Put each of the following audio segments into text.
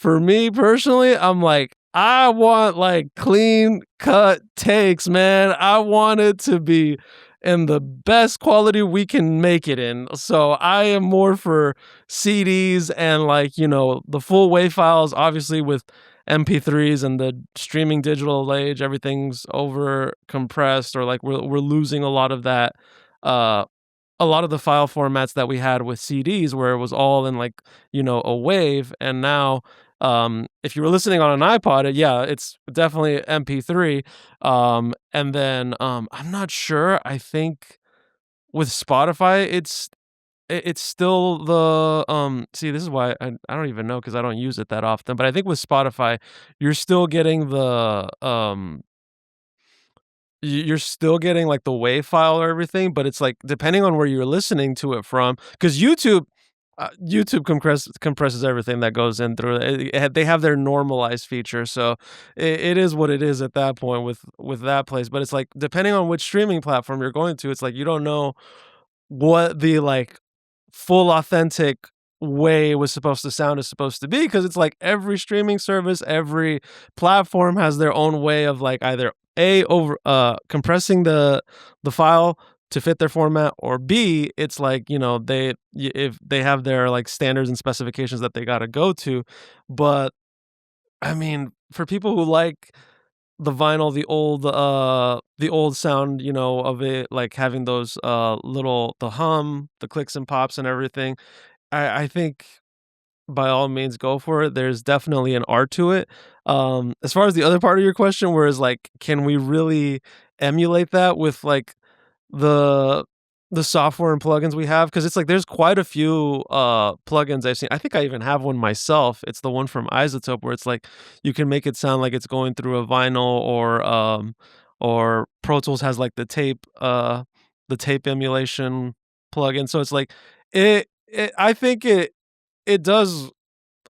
for me personally, I'm like, I want like clean cut takes, man. I want it to be in the best quality we can make it in. So I am more for CDs and like, the full WAV files, obviously with MP3s and the streaming digital age, everything's over compressed, or like we're losing a lot of that uh a lot of the file formats that we had with CDs where it was all in like, a wave. And now, if you were listening on an iPod, yeah, it's definitely MP3. And then, I'm not sure. I think with Spotify, it's still the, see, this is why I don't even know, 'cause I don't use it that often, but I think with Spotify, you're still getting you're still getting like the WAV file or everything, but it's like depending on where you're listening to it from, because YouTube compresses everything that goes in through it. They have their normalized feature, so it is what it is at that point with that place. But it's like depending on which streaming platform you're going to, it's like you don't know what the like full authentic way was supposed to sound is supposed to be, because it's like every streaming service, every platform has their own way of like either A, over compressing the file to fit their format, or B, it's like, if they have their like standards and specifications that they got to go to. But I mean, for people who like the vinyl, the old sound, of it, like having those the hum, the clicks and pops and everything, I think by all means go for it. There's definitely an art to it. As far as the other part of your question, whereas like, can we really emulate that with like the the software and plugins we have? Because it's like there's quite a few plugins I've seen. I think I even have one myself. It's the one from Isotope where it's like you can make it sound like it's going through a vinyl, or Pro Tools has like the tape emulation plugin. So it's like I think it does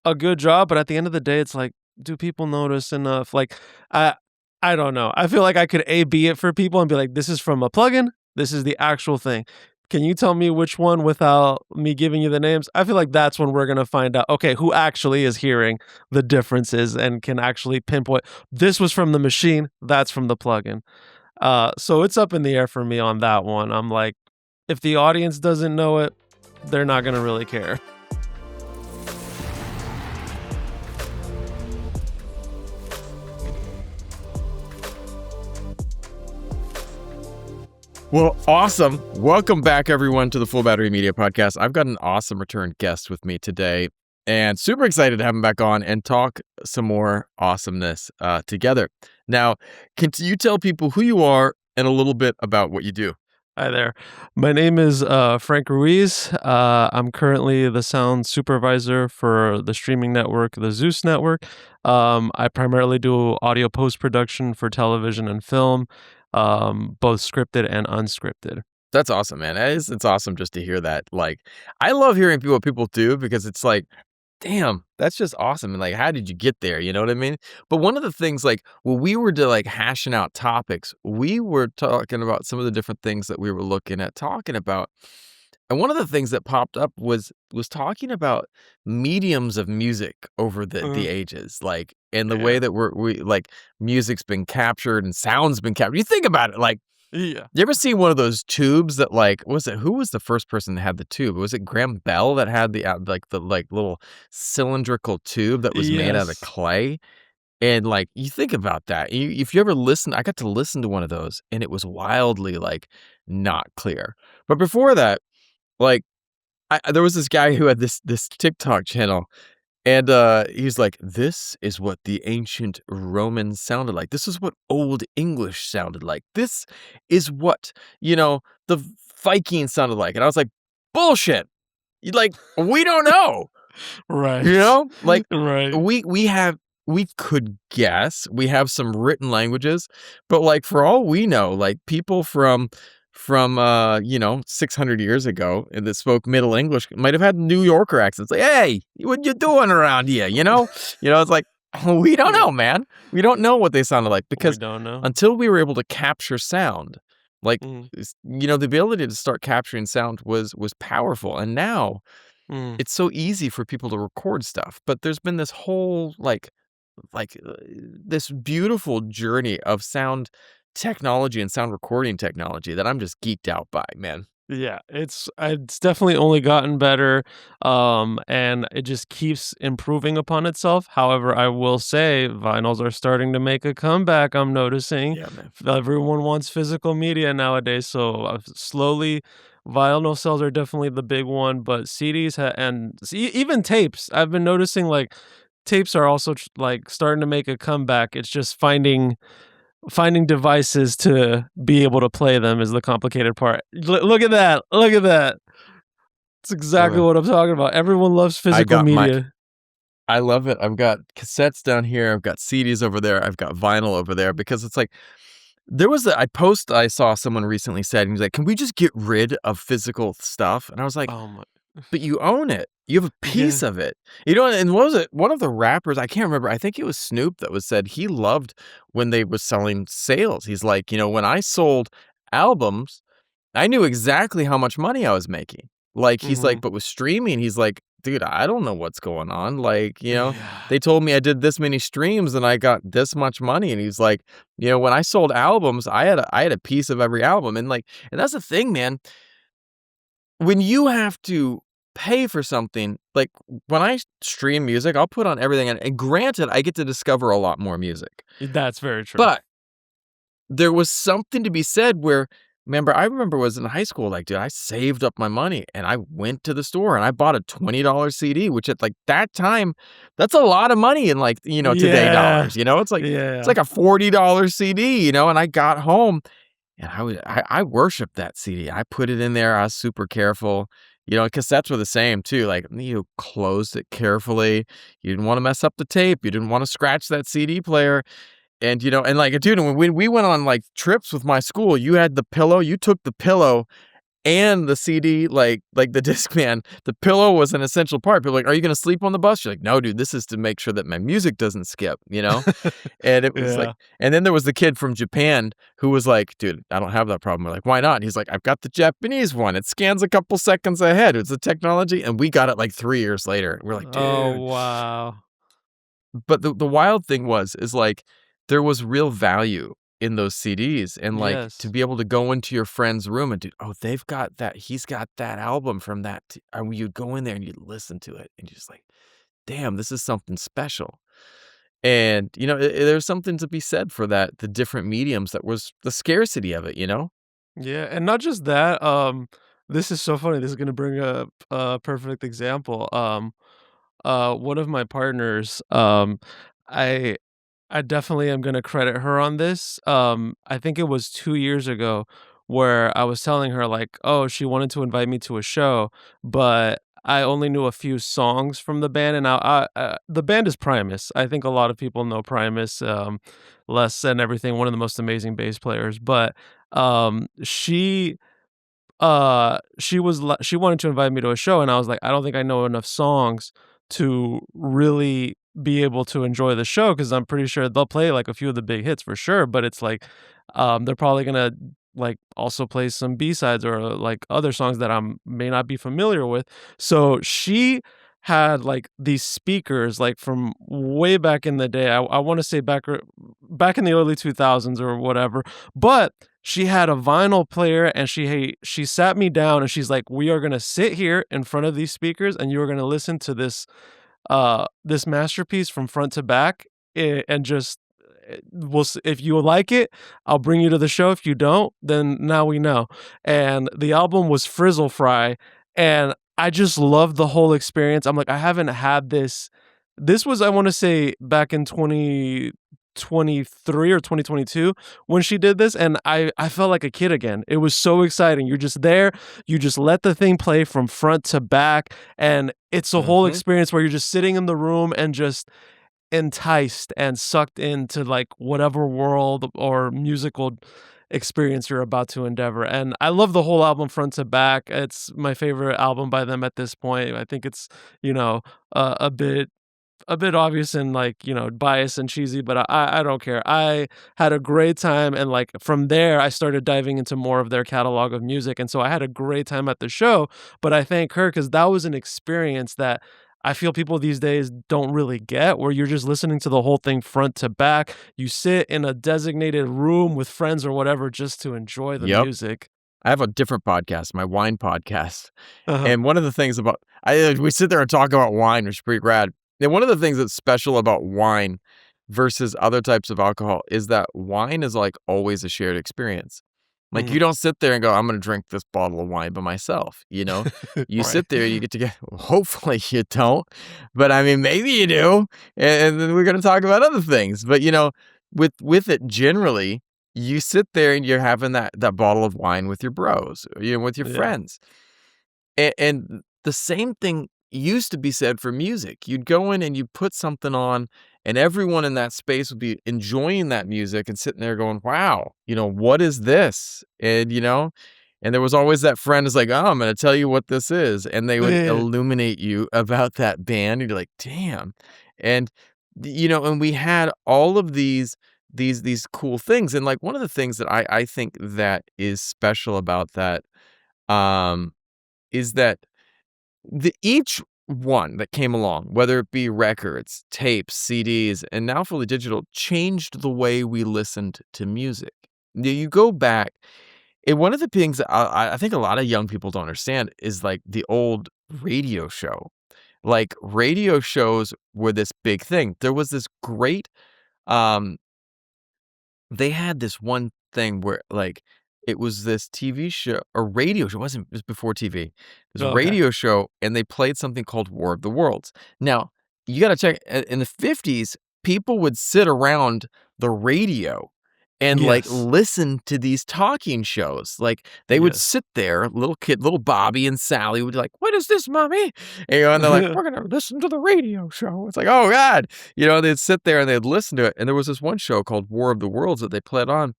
a good job, but at the end of the day, it's like, do people notice enough? Like, I I don't know. I feel like I could A/B it for people and be like, this is from a plugin. This is the actual thing. Can you tell me which one without me giving you the names? I feel like that's when we're gonna find out, okay, who actually is hearing the differences and can actually pinpoint this was from the machine, that's from the plugin. So it's up in the air for me on that one. I'm like, if the audience doesn't know it, they're not gonna really care. Well, awesome. Welcome back, everyone, to the Full Battery Media Podcast. I've got an awesome return guest with me today, and super excited to have him back on and talk some more awesomeness together. Now, can you tell people who you are and a little bit about what you do? Hi there. My name is Frank Ruiz. I'm currently the sound supervisor for the streaming network, the Zeus Network. I primarily do audio post-production for television and film, both scripted and unscripted. That's awesome, man. It's awesome just to hear that. Like, I love hearing what people do, because it's like, damn, that's just awesome. And like, how did you get there? You know what I mean? But one of the things, like, when we were to like hashing out topics, we were talking about some of the different things that we were looking at talking about. And one of the things that popped up was talking about mediums of music over the ages, like, and the way Yeah. that we like music's been captured and sound's been captured. You think about it, like, Yeah. you ever see one of those tubes that, like, who was the first person that had the tube? Was it Graham Bell that had the little cylindrical tube that was made out of Yes. clay? And like, you think about that. If you ever listen, I got to listen to one of those, and it was wildly like not clear. But before that, like, there was this guy who had this TikTok channel, and he's like, this is what the ancient Romans sounded like. This is what Old English sounded like. This is what, the Vikings sounded like. And I was like, bullshit. Like, we don't know. Right. Like, Right. we could guess. We have some written languages, but like, for all we know, like, people from 600 years ago, and that spoke Middle English might have had New Yorker accents. Like, hey, what you doing around here? It's like, we don't know, man. We don't know what they sounded like, We because don't know. until we were able to capture sound, like, Mhm. the ability to start capturing sound was powerful. And now, Mm. it's so easy for people to record stuff, but there's been this whole, this beautiful journey of sound technology and sound recording technology that I'm just geeked out by, man. Yeah, it's definitely only gotten better, and it just keeps improving upon itself. However, I will say vinyls are starting to make a comeback. I'm noticing Yeah, man. everyone wants physical media nowadays, so slowly, vinyl sales are definitely the big one, but CDs and even tapes. I've been noticing like tapes are also like starting to make a comeback. It's just finding devices to be able to play them is the complicated part. Look at that, look at that. It's exactly Uh, what I'm talking about. Everyone loves I physical got my media. I love it. I've got cassettes down here, I've got CDs over there, I've got vinyl over there because it's like there was a I post I saw someone recently said, and he's like, "Can we just get rid of physical stuff?" And I was like, Oh my "But you own it. You have a yeah. piece of it." You know, and what was it? One of the rappers, I can't remember, I think it was Snoop that was said he loved when they was selling sales. He's like, "When I sold albums, I knew exactly how much money I was making." Like, he's like, Mhm. "But with streaming," he's like, "Dude, I don't know what's going on." Like, Yeah. they told me I did this many streams and I got this much money. And he's like, "When I sold albums, I had a piece of every album." And that's the thing, man. When you have to pay for something, like when I stream music, I'll put on everything. And granted, I get to discover a lot more music. That's very true. But there was something to be said where I remember was in high school, like, dude, I saved up my money and I went to the store and I bought a $20 CD, which at like that time, that's a lot of money in like, today Yeah. dollars, it's Yeah. like a $40 CD, and I got home and I worshiped that CD. I put it in there. I was super careful. Cassettes were the same too. Like you closed it carefully. You didn't want to mess up the tape. You didn't want to scratch that CD player. And, and like, dude, when we went on like trips with my school, you had the pillow, you took the pillow and the CD, like the Discman. The pillow was an essential part. People are like, "Are you going to sleep on the bus?" You're like, "No, dude, this is to make sure that my music doesn't skip." And it was like, Yeah. and then there was the kid from Japan who was like, "Dude, I don't have that problem." We're like, "Why not?" He's like, "I've got the Japanese one. It scans a couple seconds ahead. It's a technology." And we got it like 3 years later. We're like, Oh, "Dude." wow. But the wild thing is like, there was real value in those CDs, and, like, to Yes. be able to go into your friend's room and do, "Oh, they've got that he's got that album from that t," and you'd go in there and you'd listen to it, and you're just like, "Damn, this is something special." And, there's something to be said for that, the different mediums that was the scarcity of it? Yeah, and not just that, this is so funny. This is gonna bring up a perfect example. One of my partners, I I definitely am gonna credit her on this. I think it was 2 years ago where I was telling her like, oh, she wanted to invite me to a show, but I only knew a few songs from the band, and the band is Primus. I think a lot of people know Primus, Les and everything. One of the most amazing bass players, but she wanted to invite me to a show, and I was like, "I don't think I know enough songs to really be able to enjoy the show because 'cause I'm pretty sure they'll play, like, a few of the big hits for sure, but it's like, they're probably gonna, like, also play some B-sides or, like, other songs that I may not be familiar with." So, she had, like, these speakers, like, from way back in the day. I wanna say back in the early 2000s or whatever, but she had a vinyl player and she sat me down and she's like, "We are gonna sit here in front of these speakers and you are gonna listen to this masterpiece from front to back, and just if you like it, I'll bring you to the show. If you don't, then now we know." And the album was Frizzle Fry, and I just loved the whole experience. I'm like, I haven't had this. This was, I want to say, back in 2023 or 2022 when she did this, and I felt like a kid again. It was so exciting. You're just there, you just let the thing play from front to back, and it's a whole Mhm. experience where you're just sitting in the room and just enticed and sucked into, like, whatever world or musical experience you're about to endeavor, and I love the whole album front to back. It's my favorite album by them at this point. I think it's, a bit a bit obvious and like, biased and cheesy, but I don't care. I had a great time, and like from there I started diving into more of their catalog of music, and so I had a great time at the show. But I thank her because that was an experience that I feel people these days don't really get, where you're just listening to the whole thing front to back. You sit in a designated room with friends or whatever just to enjoy the Yep. music. I have a different podcast, my wine podcast, Uh-huh. and one of the things about we sit there and talk about wine, which is pretty rad. And one of the things that's special about wine versus other types of alcohol is that wine is, like, always a shared experience. Like, you Mhm. don't sit there and go, "I'm gonna drink this bottle of wine by myself," you know? You Right. sit there, you get to get hopefully you don't, but, I mean, maybe you do, and then we're gonna talk about other things, but, with it generally, you sit there and you're having that bottle of wine with your bros, with your Yeah. friends. And the same thing used to be said for music. You'd go in and you'd put something on, and everyone in that space would be enjoying that music and sitting there going, "Wow, what is this?" And there was always that friend who's like, "Oh, I'm gonna tell you what this is," and they would Yeah. illuminate you about that band, and you're like, "Damn." And and we had all of these cool things, and like one of the things that I think that is special about that, um, is that each one that came along, whether it be records, tapes, CDs, and now fully digital, changed the way we listened to music. Now, you go back, and one of the things that I think a lot of young people don't understand is like the old radio show. Like radio shows were this big thing. There was this great um they had this one thing where, like, it was this TV show or radio show, it was before TV. This Okay. radio show, and they played something called War of the Worlds. Now, you gotta check in the '50s, people would sit around the radio and, like, Yes. listen to these talking shows. Like, they would Yes. sit there, little Bobby and Sally would be like, "What is this, mommy?" And they're like, "We're gonna listen to the radio show." It's like, "Oh god." They'd sit there and they'd listen to it, and there was this one show called War of the Worlds that they played on,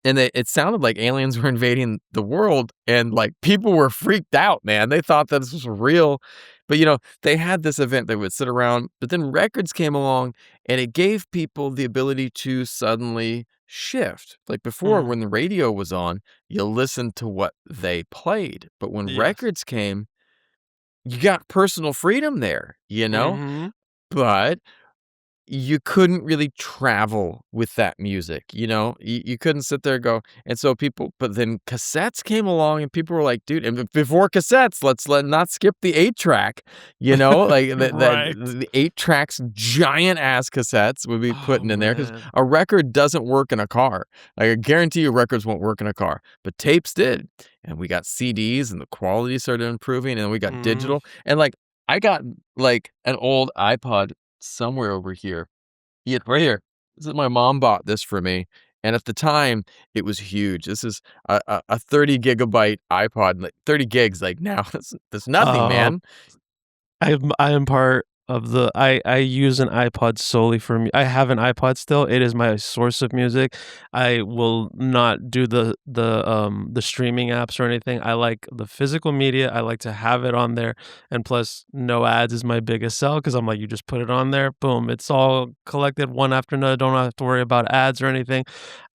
and it sounded like aliens were invading the world, and, like, people were freaked out, man. They thought that this was real, but, they had this event, they would sit around, but then records came along, and it gave people the ability to suddenly shift. Like, before, Mhm. when the radio was on, you listened to what they played, but when Yes. records came, you got personal freedom there, you know? Mhm. But you couldn't really travel with that music, you know? You couldn't sit there and go and so people but then cassettes came along and people were like, "Dude," and before cassettes, let not skip the 8-track, like, Right. the 8 tracks, giant-ass cassettes would be Oh, putting in there because man. a record doesn't work in a car. Like, I guarantee you records won't work in a car, but tapes did, and we got CDs, and the quality started improving, and then we got Mhm. digital, and, like, I got, like, an old iPod somewhere over here. Yeah, right here. This is my mom bought this for me, and at the time, it was huge. This is a 30 gigabyte iPod, like, 30 gigs, like, now, that's nothing, Uh, man. I am part of the I use an iPod solely for me. I have an iPod still. It is my source of music. I will not do the streaming apps or anything. I like the physical media. I like to have it on there, and plus no ads is my biggest sell because 'cause I'm like, you just put it on there, boom, it's all collected one after another. Don't have to worry about ads or anything.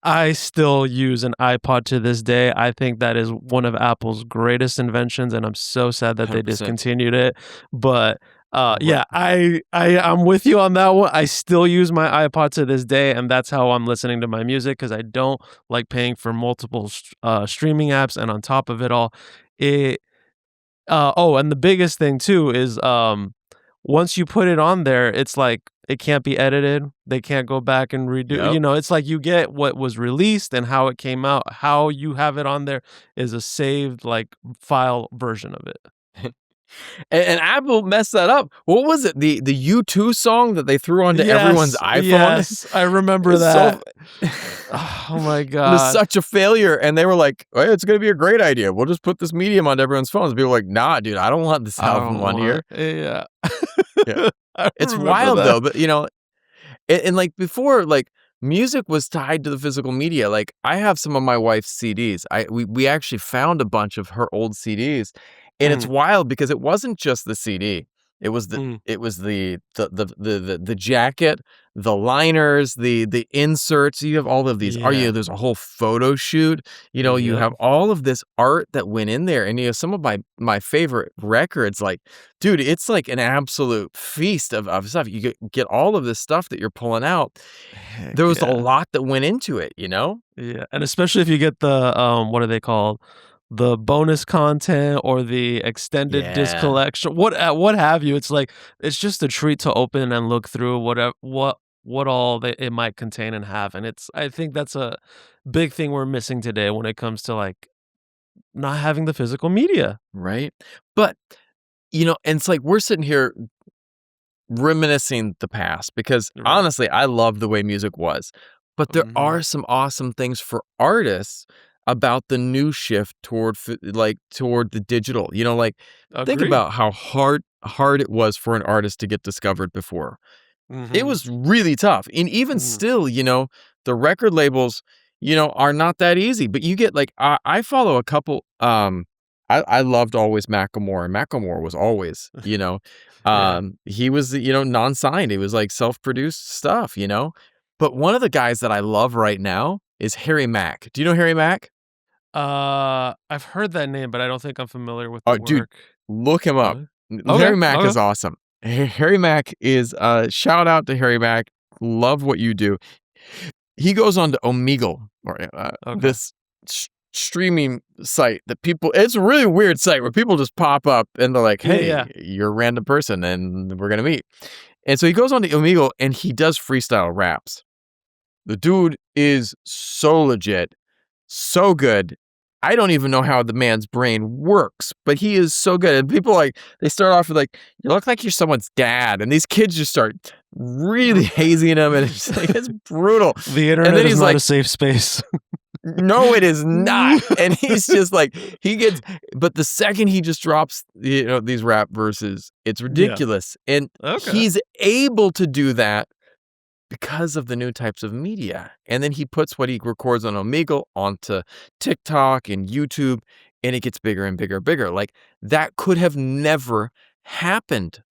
I still use an iPod to this day. I think that is one of Apple's greatest inventions, and I'm so sad that they 100%. discontinued it. But, What yeah, I'm with you on that one. I still use my iPod to this day, and that's how I'm listening to my music because I don't like paying for multiple streaming apps, and on top of it all, it oh, and the biggest thing too is, once you put it on there, it's like it can't be edited. They can't go back and redo, Yep. it's like you get what was released and how it came out. How you have it on there is a saved, like, file version of it. And Apple messed that up. What was it? The U2 song that they threw onto everyone's Yes, iPhone? yes, I remember It's so that. Oh my it was god. such a failure, and they were like, "Hey, it's gonna be a great idea. We'll just put this medium on everyone's phones." People were like, "Nah, dude, I don't want this I album don't on want here." yeah. Yeah. I It's remember wild that. though, but, and, like, before, like, music was tied to the physical media, like, I have some of my wife's CDs. We actually found a bunch of her old CDs, and it's Mhm. wild because it wasn't just the CD. It was the Mm. it was the jacket, the liners, the inserts. You have all of these. Yeah. There's a whole photo shoot. You Yep. have all of this art that went in there, and some of my favorite records. Like, dude, it's like an absolute feast of stuff. You get all of this stuff that you're pulling out. There Heck was a yeah. lot that went into it. Yeah, and especially if you get the, what are they called? The bonus content or the extended disc Yeah. collection, what have you. It's like, it's just a treat to open and look through what all it might contain and have, and I think that's a big thing we're missing today when it comes to, like, not having the physical media. Right. But and it's like we're sitting here reminiscing the past because Right. honestly, I love the way music was. But there Mhm. are some awesome things for artists about the new shift toward the digital. Like think Agreed. about how hard it was for an artist to get discovered before. It Mhm. was really tough. And even Mhm. still, the record labels, are not that easy. But you get like I follow a couple I loved always Macklemore, and Macklemore was always, Yeah. he was, non-signed. It was like self-produced stuff. But one of the guys that I love right now is Harry Mack. Do you know Harry Mack? I've heard that name, but I don't think I'm familiar with the Oh, dude, work. look him up. Really? Okay, Harry Mack okay, is awesome. Harry Mack is shout out to Harry Mack. Love what you do. He goes on to Omegle, or okay. this streaming site that it's a really weird site where people just pop up and they're like, Yeah, "Hey, yeah. you're a random person and we're gonna meet." And so he goes on to Omegle and he does freestyle raps. The dude is so legit, so good. I don't even know how the man's brain works, but he is so good. And people they start off with like, "You look like you're someone's dad," and these kids just start really hazing him, and it's brutal. The And internet then is he's not like, a safe space. "No, it is not." And he's just like, but the second he just drops, these rap verses, it's Yeah, ridiculous. And okay. he's able to do that because of the new types of media. And then he puts what he records on Omegle onto TikTok and YouTube, and it gets bigger and bigger and bigger. Like that could have never happened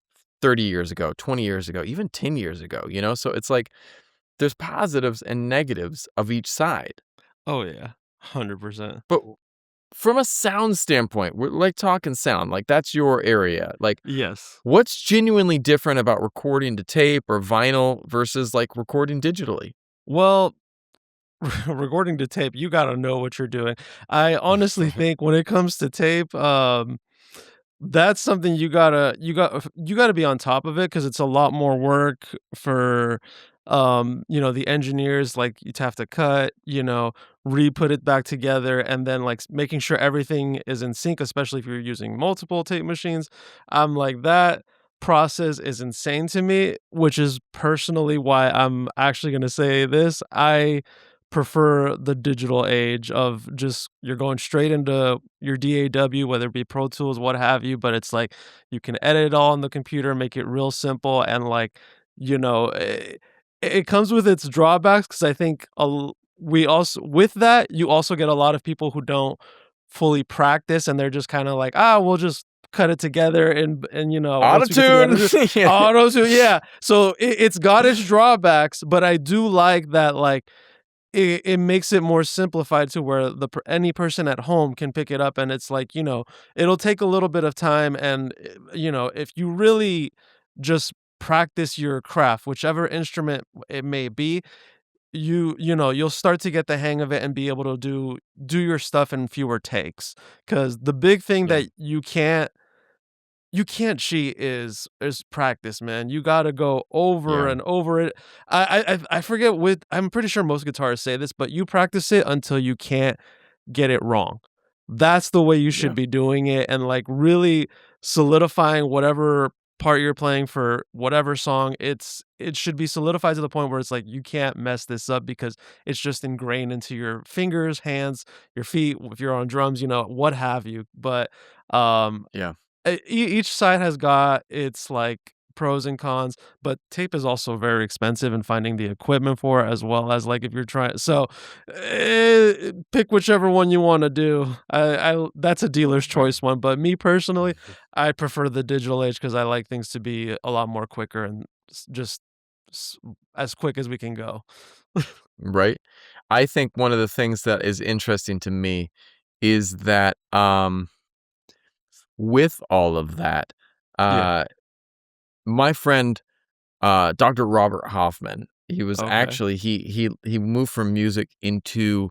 30 years ago, 20 years ago, even 10 years ago. So it's like there's positives and negatives of each side. Oh, yeah. 100%. But from a sound standpoint, we're like talking sound, like that's your area. Like, Yes. what's genuinely different about recording to tape or vinyl versus like recording digitally? Well, recording to tape, you gotta know what you're doing. I honestly think when it comes to tape, that's something you gotta be on top of it because it's a lot more work for, the engineers, like, you'd have to cut, re-put it back together, and then, like, making sure everything is in sync, especially if you're using multiple tape machines. I'm like, that process is insane to me, which is personally why I'm actually gonna say this. I prefer the digital age of just you're going straight into your DAW, whether it be Pro Tools, what have you, but it's like you can edit it all on the computer, make it real simple, and like, you know, it comes with its drawbacks because I think we also with that you also get a lot of people who don't fully practice and they're just kind of like, we'll just cut it together and once we get to the Autotune. editor, Yeah. auto tune, yeah. So it's got its drawbacks, but I do like that, like it makes it more simplified to where any person at home can pick it up and it's like, it'll take a little bit of time and if you really just practice your craft, whichever instrument it may be, you'll start to get the hang of it and be able to do your stuff in fewer takes. Cause the big thing Yeah. that you can't cheat is practice, man. You gotta go over Yeah. and over it. I forget what I'm pretty sure most guitarists say this, but you practice it until you can't get it wrong. That's the way you should Yeah. be doing it and, like, really solidifying whatever part you're playing for whatever song. It should be solidified to the point where it's like, you can't mess this up because it's just ingrained into your fingers, hands, your feet, if you're on drums, what have you. But, um Yeah. each side has got its, like, pros and cons, but tape is also very expensive and finding the equipment for it as well as, like, if you're trying so, pick whichever one you wanna do. I that's a dealer's Right. choice one, but me personally, I prefer the digital age because I like things to be a lot more quicker and just s as quick as we can go. Right? I think one of the things that is interesting to me is that, with all of that, Yeah. uh, my friend, Doctor Robert Hoffman, he was Okay. actually he moved from music into,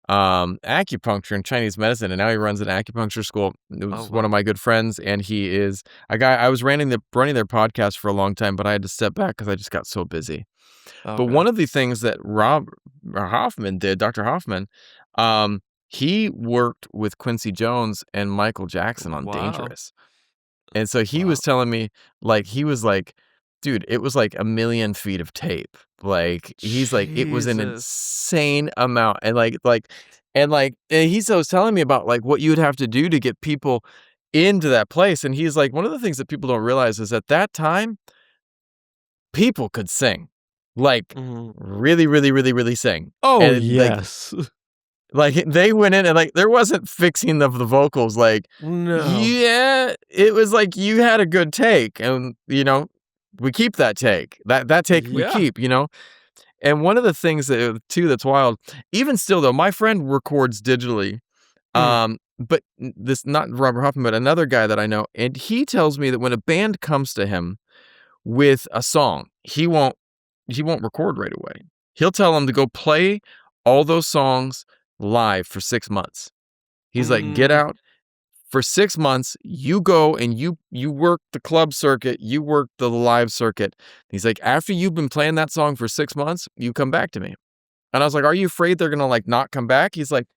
acupuncture and Chinese medicine, and now he runs an acupuncture school. It Oh, was one of wow. my good friends, and he is a guy I was running their podcast for a long time, but I had to step back because I just got so busy. But Okay. one of the things that Hoffman did, Dr. Hoffman, he worked with Quincy Jones and Michael Jackson on Wow. Dangerous. And so he was Wow. telling me, he was like, "Dude, it was like 1,000,000 feet of tape." Like, he's like, "It was an Jesus. insane amount." And he was telling me about, like, what you would have to do to get people into that place. And he's like, "One of the things that people don't realize is at that time, people could sing. Like, Mhm. really, really, really, really sing." Oh, And, yes. they went in and, there wasn't fixing of the vocals, No. yeah, it was like you had a good take, and, we keep that take. That take we Yeah. keep, you know? And one of the things that too that's wild, even still though, my friend records digitally, Mm. but this not Robert Hoffman, but another guy that I know, and he tells me that when a band comes to him with a song, he won't record right away. He'll tell them to go play all those songs live for 6 months. He's like, "Get Mm. out for 6 months, you go and you work the club circuit, you work the live circuit." He's like, "After you've been playing that song for 6 months, you come back to me." And I was like, "Are you afraid they're gonna, not come back?" He's like,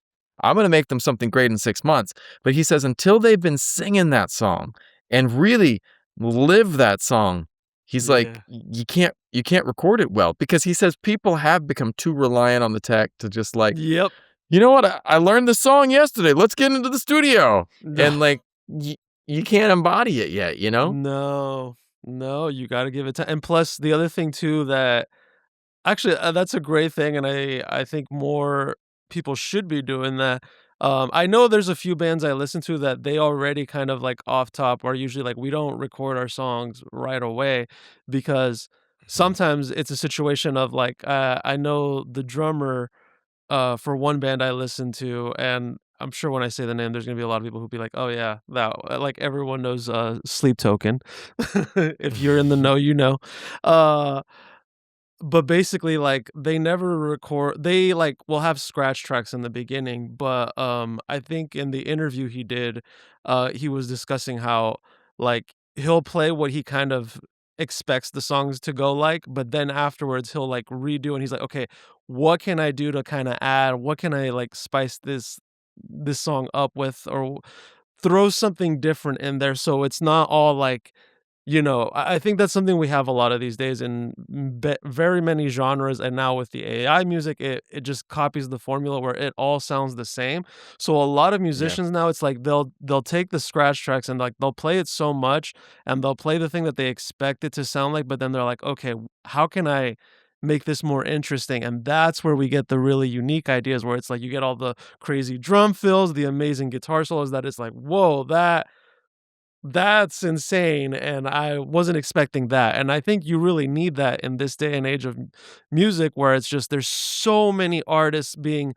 "I'm gonna make them something great in 6 months." But he says until they've been singing that song and really live that song, he's like, Yeah. You can't record it well," because he says people have become too reliant on the tech to just Yep. "You know what? I learned the song yesterday. Let's get into the studio." No. And, you can't embody it yet, you know? No. No, you gotta give it time, and plus, the other thing too that actually, that's a great thing, and I think more people should be doing that. I know there's a few bands I listen to that they already kind of, like, off top are usually like, "We don't record our songs right away," because Mhm. sometimes it's a situation of, like, I know the drummer, for one band I listen to, and I'm sure when I say the name, there's gonna be a lot of people who'll be like, "Oh, yeah, that" like, everyone knows, Sleep Token. If you're in the know, you know. Uh but basically, like, they never record they, like, will have scratch tracks in the beginning, but, I think in the interview he did, he was discussing how, like, he'll play what he kind of expects the songs to go like, but then afterwards he'll, like, redo and he's like, "Okay, what can I do to kinda add? What can I, like, spice this song up with or throw something different in there so it's not all like I think that's something we have a lot of these days in very many genres, and now with the AI music, it just copies the formula where it all sounds the same. So a lot of Yeah, musicians now, it's like they'll take the scratch tracks and like they'll play it so much, and they'll play the thing that they expect it to sound like, but then they're like, okay, how can I make this more interesting? And that's where we get the really unique ideas, where it's like you get all the crazy drum fills, the amazing guitar solos. That is like, whoa, that's insane, and I wasn't expecting that, and I think you really need that in this day and age of music where it's just there's so many artists being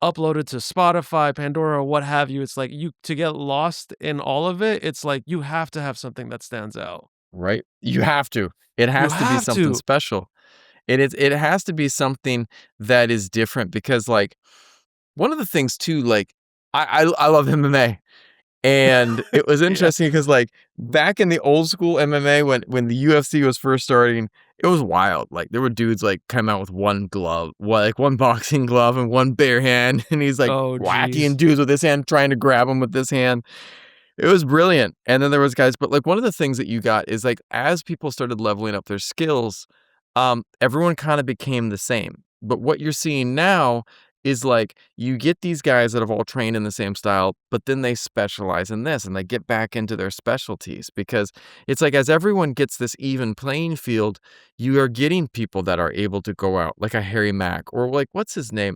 uploaded to Spotify, Pandora, what have you. It's like you to get lost in all of it, it's like you have to have something that stands out. right? You have to. It You has to be have something to. special. It has to be something that is different because, one of the things too, I love MMA. And it was Yeah. interesting because, back in the old school MMA when the UFC was first starting, it was wild. Like, there were dudes, come out with one glove, one boxing glove and one bare hand, and he's, Oh, whacking geez. dudes with his hand, trying to grab them with this hand. It was brilliant. And then there was guys but, one of the things that you got is, as people started leveling up their skills, everyone kinda became the same. But what you're seeing now is like you get these guys that have all trained in the same style, but then they specialize in this and they get back into their specialties because it's like as everyone gets this even playing field, you are getting people that are able to go out like a Harry Mack or like what's his name?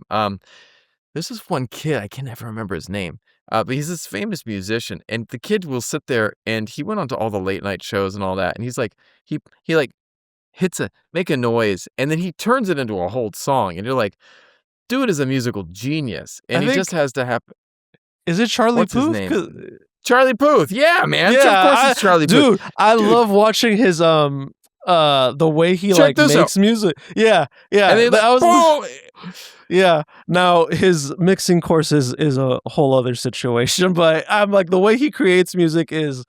This is one kid, I can never remember his name. But he's this famous musician, and the kid will sit there, and he went on to all the late night shows and all that, and he's like, he like make a noise, and then he turns it into a whole song, and you're like, dude is a musical genius, and I he just think has to have is it Charlie what's his Puth? name? Charlie Puth, yeah, man, of Yeah, course it's Charlie Puth. dude, I Dude, love watching his the way he check like this out. makes music. Yeah, And then that was boom! yeah. Now his mixing course is a whole other situation, but I'm like the way he creates music is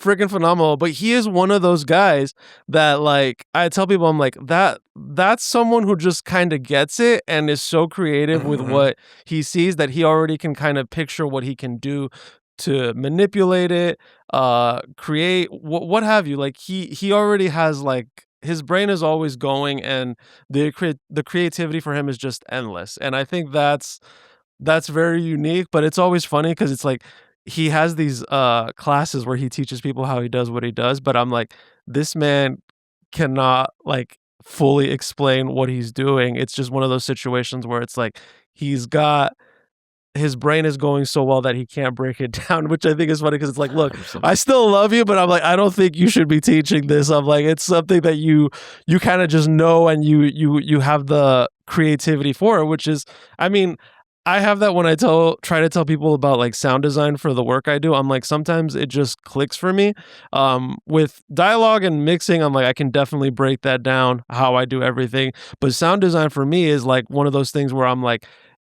freaking phenomenal. But he is one of those guys that like I tell people I'm like that's someone who just kind of gets it and is so creative with Mhm. what he sees that he already can kind of picture what he can do to manipulate it, create what have you. Like he already has like his brain is always going and the creativity for him is just endless. And I think that's very unique, but it's always funny because it's like he has these classes where he teaches people how he does what he does, but I'm like, this man cannot like fully explain what he's doing. It's just one of those situations where it's like he's got his brain is going so well that he can't break it down, which I think is funny because it's like, look, 100%. I still love you, but I'm like, I don't think you should be teaching this. I'm like, it's something that you kind of just know and you have the creativity for it, which is, I mean, I have that when I try to tell people about like sound design for the work I do. I'm like, sometimes it just clicks for me. With dialogue and mixing, I'm like, I can definitely break that down how I do everything. But sound design for me is like one of those things where I'm like,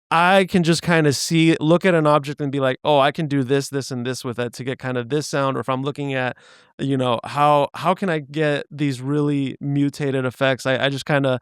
I can just kind of look at an object and be like, "Oh, I can do this, this, and this with it to get kind of this sound." Or if I'm looking at, how can I get these really mutated effects? I just kind of,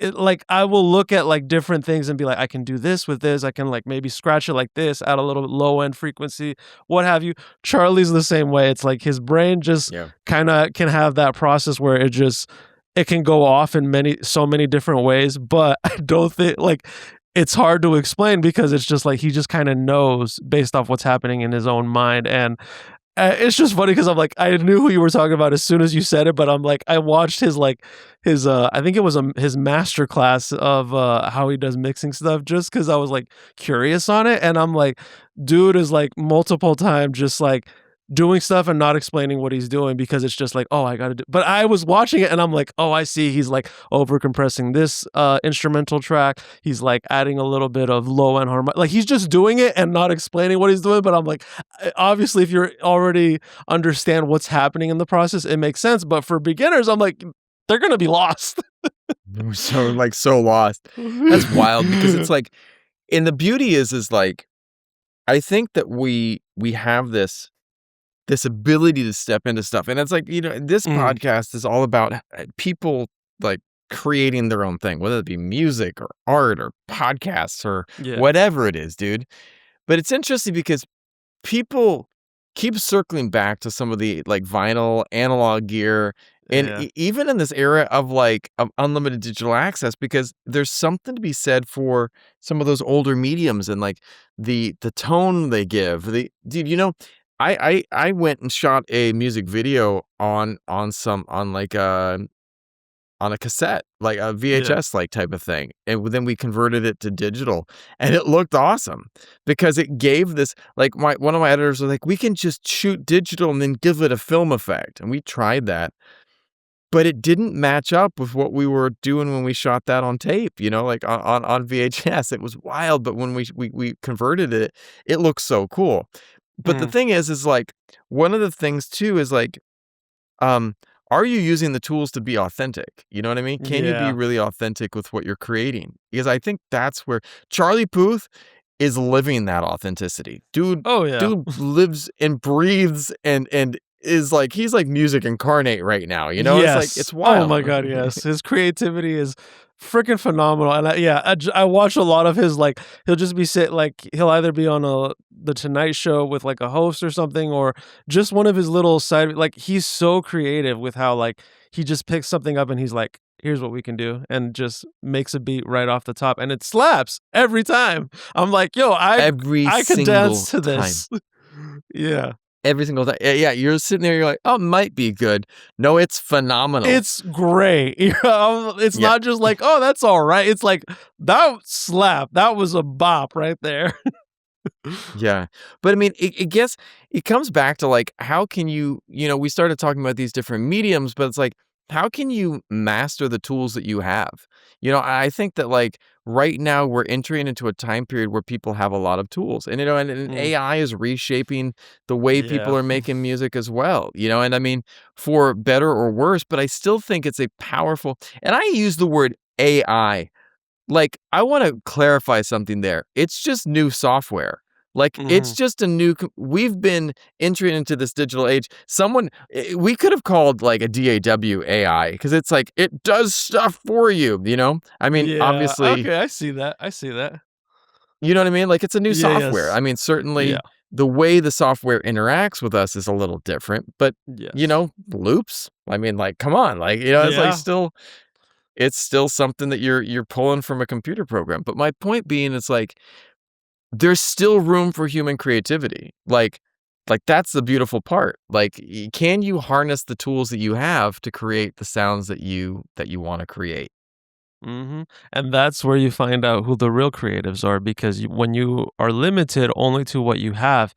like, I will look at like different things and be like, I can do this with this. I can like maybe scratch it like this, add a little low end frequency, what have you. Charlie's the same way. It's like his brain just Yeah. kind of can have that process where it can go off in so many different ways, but I don't think like it's hard to explain because it's just like he just kind of knows based off what's happening in his own mind. And it's just funny because I'm like, I knew who you were talking about as soon as you said it, but I'm like, I watched his I think it was his master class of how he does mixing stuff just because I was like curious on it. And I'm like, dude is like multiple times just like doing stuff and not explaining what he's doing because it's just like, oh, I gotta do. But I was watching it and I'm like, oh, I see. He's like over compressing this instrumental track. He's like adding a little bit of low end harmonic. Like he's just doing it and not explaining what he's doing. But I'm like, obviously, if you're already understand what's happening in the process, it makes sense. But for beginners, I'm like, they're gonna be lost. We're so like so lost. That's wild because it's like, and the beauty is like, I think that we have this ability to step into stuff. And it's like, this Mhm. podcast is all about people like creating their own thing, whether it be music or art or podcasts or Yeah. whatever it is, dude. But it's interesting because people keep circling back to some of the like vinyl analog gear and Yeah. even in this era of like of unlimited digital access because there's something to be said for some of those older mediums and like the tone they give the dude I went and shot a music video on like on a cassette, like a Yeah. VHS like type of thing. And then we converted it to digital and it looked awesome because it gave this like one of my editors was like, we can just shoot digital and then give it a film effect. And we tried that, but it didn't match up with what we were doing when we shot that on tape, like on VHS. It was wild, but when we converted it, it looks so cool. But the Mhm. thing is like one of the things too is like um, are you using the tools to be authentic? You know what I mean? Can you be Yeah. really authentic with what you're creating? Because I think that's where Charlie Puth is living that authenticity. Dude, Oh yeah. dude lives and breathes and is like he's like music incarnate right now. It's like Yes. it's Oh my wild. god, yes. His creativity is freaking phenomenal, and I watch a lot of his, like, he'll just be he'll either be on the Tonight Show with, like, a host or something, or just one of his little side like, he's so creative with how, like, he just picks something up and he's like, here's what we can do, and just makes a beat right off the top, and it slaps every time. I'm like, yo, Every I could dance single to time. this. Yeah. Every single time. Yeah, you're sitting there, you're like, "Oh, it might be good." No, it's phenomenal. It's great. It's Yeah. not just like, oh, that's all right. It's like that slap. That was a bop right there. Yeah. But I mean, it gets it comes back to like, how can we started talking about these different mediums, but it's like, how can you master the tools that you have? I think that like right now we're entering into a time period where people have a lot of tools. And Mm, AI is reshaping the way people yeah. are making music as well. And I mean, for better or worse, but I still think it's a powerful, and I use the word AI. Like, I wanna clarify something there. It's just new software. Like, it's Mhm. just a new c we've been entering into this digital age. We could have called, like, a DAW AI because it's like, it does stuff for you, you know? I mean, Yeah. obviously, Okay, I see that. I see that. you know what I mean? Like, it's a new Yeah, software. yes. I mean, Yeah. certainly, the way the software interacts with us is a little different, but, Yes. loops? I mean, like, come on, like, it's like Yeah. still something that you're pulling from a computer program. But my point being, it's like there's still room for human creativity. Like that's the beautiful part. Like, can you harness the tools that you have to create the sounds that you want to create? And that's where you find out who the real creatives are, because when you are limited only to what you have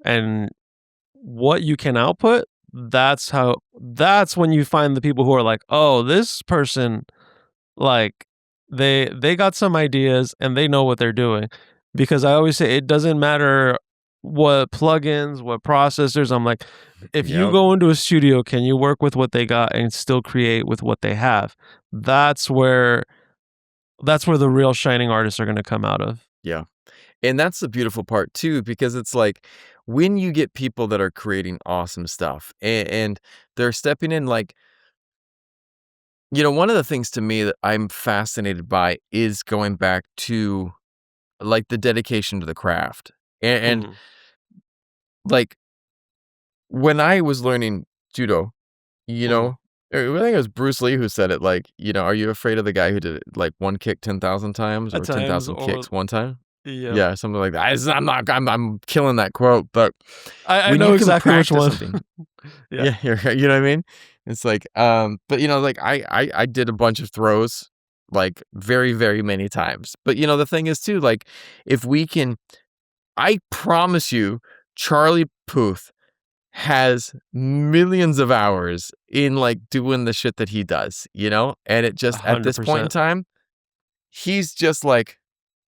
and what you can output, that's when you find the people who are like, "Oh, this person, like, they got some ideas and they know what they're doing." Because I always say it doesn't matter what plugins, what processors. I'm like, if you Yep. go into a studio, can you work with what they got and still create with what they have? That's where that's where the real shining artists are gonna come out of. Yeah. And that's the beautiful part too, because it's like when you get people that are creating awesome stuff and they're stepping in, like, one of the things to me that I'm fascinated by is going back to like the dedication to the craft. And Mhm, like when I was learning judo, you mhm. know, I think it was Bruce Lee who said it, like, are you afraid of the guy who did it like one kick 10,000 times At or times 10,000 or kicks one time? yep. Yeah, something like that. I'm not, I'm killing that quote, but I when know you can exactly which practice one. something, Yeah. yeah, you're right, you know what I mean? It's like, but like I did a bunch of throws like very, very many times. But the thing is too, like, if we can, I promise you, Charlie Puth has millions of hours in, like, doing the shit that he does, and it just at this point in 100%. time, he's just, like,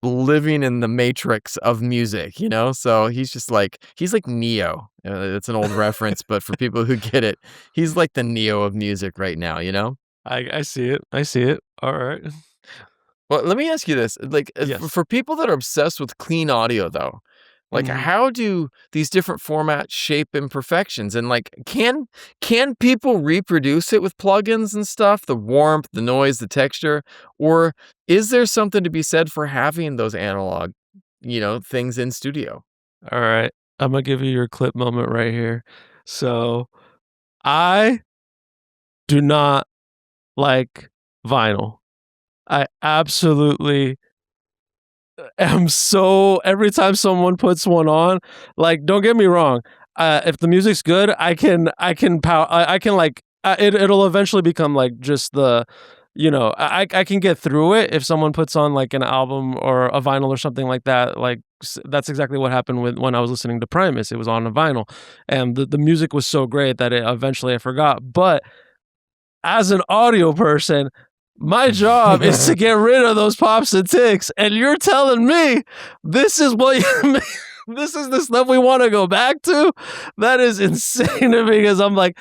living in the matrix of music, so he's like Neo. It's an old reference, but for people who get it, he's like the Neo of music right now, you know? I see it. I see it. Alright. Well, let me ask you this, like, Yes. for people that are obsessed with clean audio, though, like, Mhm. how do these different formats shape imperfections? And, like, can people reproduce it with plugins and stuff, the warmth, the noise, the texture? Or is there something to be said for having those analog, things in studio? Alright. Imma give you your clip moment right here. So, I do not like vinyl. I absolutely am so every time someone puts one on, like, don't get me wrong, if the music's good, I can, like, it'll eventually become, like, just I can get through it if someone puts on, like, an album or a vinyl or something like that, like, that's exactly what happened with when I was listening to Primus. It was on a vinyl, and the music was so great that I forgot. But as an audio person, my job is to get rid of those pops and ticks, and you're telling me this is what this is the stuff we want to go back to? That is insane to me because I'm like,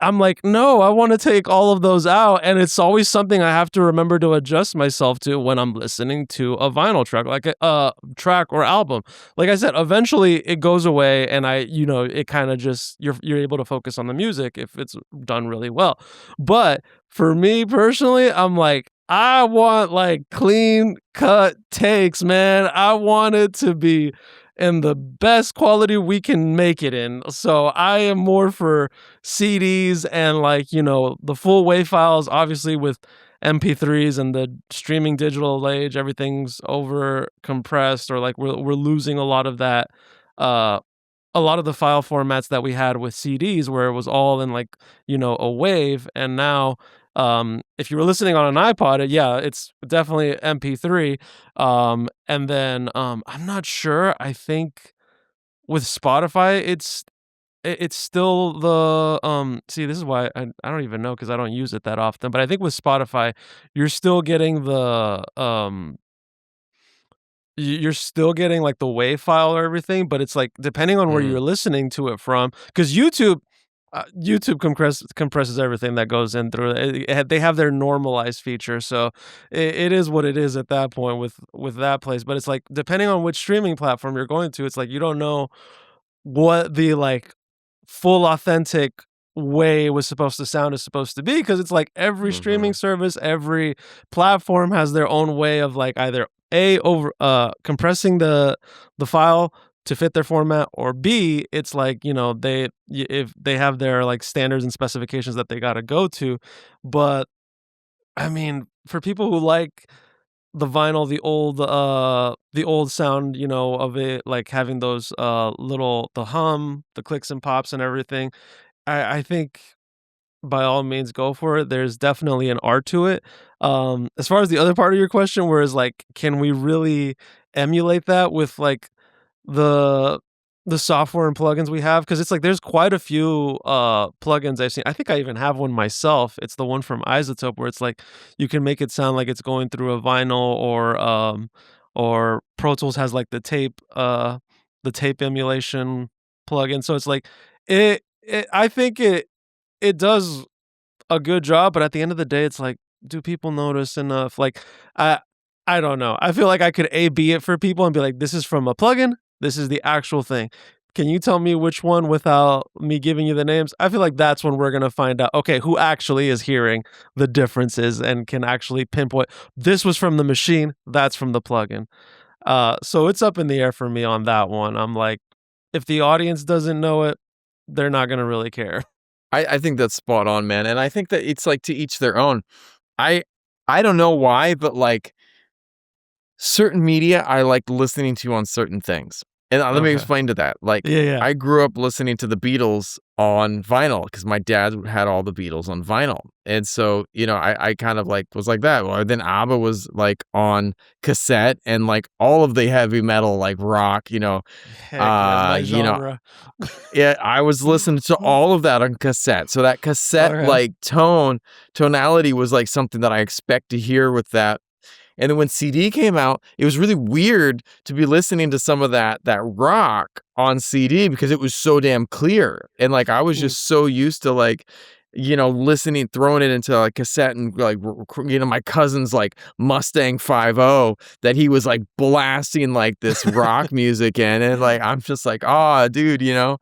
I'm like, no, I want to take all of those out, and it's always something I have to remember to adjust myself to when I'm listening to a vinyl track, like a track or album. Like I said, eventually it goes away, and it kind of just you're able to focus on the music if it's done really well. But for me personally, I'm like, I want like clean cut takes, man. I want it to be in the best quality we can make it in. So I am more for CDs and like, the full WAV files, obviously with MP3s and the streaming digital age, everything's over compressed or like we're losing uh a lot of the file formats that we had with CDs where it was all in like, a wave. And now, if you were listening on an iPod, yeah, it's definitely MP3. And then, I'm not sure. I think with Spotify, it's still see, this is why I don't even know because I don't use it that often. But I think with Spotify, you're still getting you're still getting, like, the WAV file or everything, but it's, like, depending on where Mm, you're listening to it from, because YouTube compresses everything that goes in through it. They have their normalized feature, so it is what it is at that point with that place, but it's, like, depending on which streaming platform you're going to, it's, like, you don't know what the, like, full authentic way it was supposed to sound is supposed to be because it's like every streaming mhm, service, every platform has their own way of like either A over compressing the file to fit their format or B it's like, if they have their like standards and specifications that they got to go to. But I mean, for people who like the vinyl, the old sound, of it like having those the hum, the clicks and pops and everything, I think by all means go for it. There's definitely an art to it. As far as the other part of your question, where is like, can we really emulate that with like the the software and plugins we have? Because it's like there's quite a few plugins I've seen. I think I even have one myself. It's the one from Isotope where it's like you can make it sound like it's going through a vinyl or Pro Tools has like the tape emulation plugin. So it's like I think it does a good job, but at the end of the day, it's like, do people notice enough? Like, I I don't know. I feel like I could A/B it for people and be like, "This is from a plugin. This is the actual thing. Can you tell me which one without me giving you the names?" I feel like that's when we're gonna find out, okay, who actually is hearing the differences and can actually pinpoint, "This was from the machine, that's from the plugin." So it's up in the air for me on that one. I'm like, if the audience doesn't know it, they're not gonna really care. I think that's spot on, man, and I think that it's, like, to each their own. I I don't know why, but, like, certain media I like listening to on certain things, and, let me Okay. explain to that, like, Yeah, yeah. I grew up listening to the Beatles on vinyl because my dad had all the Beatles on vinyl, and so, I kind of, like, was like that, well, then ABBA was, like, on cassette and, like, all of the heavy metal, like, rock, Heck yes, my you know genre. yeah, I was listening to all of that on cassette, so that cassette, Okay. like, tonality was, like, something that I expect to hear with that, and then when CD came out, it was really weird to be listening to some of that rock on CD because it was so damn clear, and, like, I was Mm. just so used to, like, listening throwing it into a cassette and, like, my cousin's, like, Mustang 5 that he was, like, blasting, like, this rock music in, and, like, I'm just like, "Aw, dude," you know?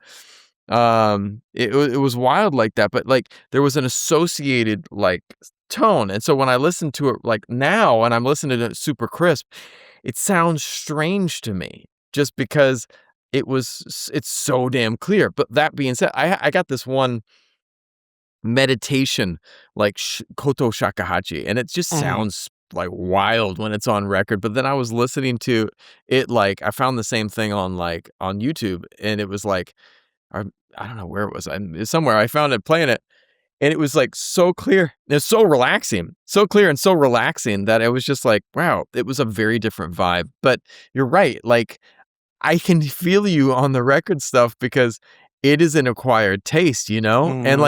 It was wild like that, but, like, there was an associated, like, tone, and so when I listen to it, like, now and I'm listening to it super crisp, it sounds strange to me just because it's so damn clear, but that being said, I got this one meditation, like, Koto Shakuhachi, and it just Mhm. sounds, like, wild when it's on record, but then I was listening to it, like I found the same thing on, like, on YouTube, and it was, like, I I don't know where it was, it's somewhere I found it playing it, and it was, like, so clear, it's so relaxing, so clear and so relaxing that it was just like, wow, it was a very different vibe, but you're right, like, I can feel you on the record stuff because it is an acquired taste, and, Mhm.